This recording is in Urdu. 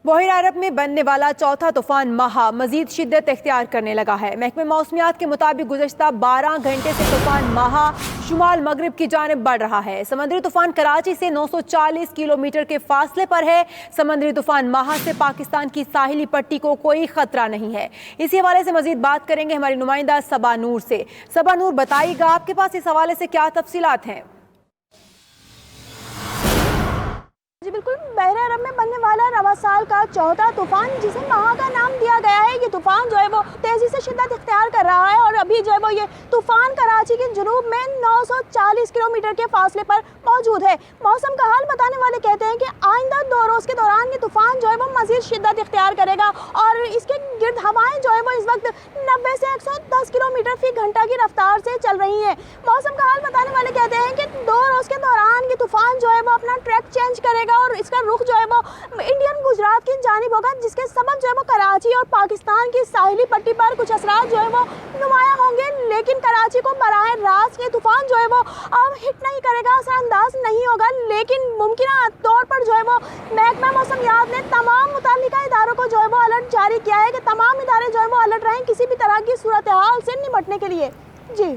بحیرہ عرب میں بننے والا چوتھا طوفان مہا مزید شدت اختیار کرنے لگا ہے۔ محکمہ موسمیات کے مطابق گزشتہ 12 گھنٹے سے طوفان مہا شمال مغرب کی جانب بڑھ رہا ہے۔ سمندری طوفان کراچی سے 940 کلومیٹر کے فاصلے پر ہے۔ سمندری طوفان مہا سے پاکستان کی ساحلی پٹی کو کوئی خطرہ نہیں ہے۔ اسی حوالے سے مزید بات کریں گے ہماری نمائندہ صبا نور سے۔ صبا نور، بتائیے گا آپ کے پاس اس حوالے سے کیا تفصیلات ہیں؟ جی بالکل، بحیرہ عرب میں بننے والا رواں سال کا چوتھا طوفان جسے مہا کا نام دیا گیا ہے، یہ طوفان جو ہے وہ تیزی سے شدت اختیار کر رہا ہے اور ابھی جو ہے وہ یہ طوفان کراچی کے جنوب میں 940 کلومیٹر کے فاصلے پر موجود ہے۔ موسم کا حال بتانے والے کہتے ہیں کہ آئندہ 2 روز کے دوران یہ طوفان جو ہے وہ مزید شدت اختیار کرے گا اور اس کے گرد ہوائیں جو ہے وہ اس وقت 90 سے 110 کلومیٹر فی گھنٹہ کی رفتار سے چل رہی ہیں۔ موسم کا حال بتانے والے کہتے ہیں کہ 2 روز کے دوران یہ طوفان جو ہے وہ اپنا ٹریک چینج کرے گا اور اس کا رخ جو ہے وہ انڈین گجرات کی جانب ہوگا، جس کے سبب جو ہے وہ کراچی اور پاکستان کی ساحلی پٹی پر کچھ اثرات جو ہے وہ نمایاں ہوں گے، لیکن کراچی کو براہ راست یہ طوفان جو ہے وہ ہٹ نہیں کرے گا، اثر انداز نہیں ہوگا، لیکن ممکنہ طور پر جو ہے وہ محکمہ موسمیات نے تمام متعلقہ اداروں کو جو ہے وہ الرٹ جاری کیا ہے کہ تمام ادارے جو ہے وہ الرٹ رہیں کسی بھی طرح کی صورتحال سے نمٹنے کے لیے۔ جی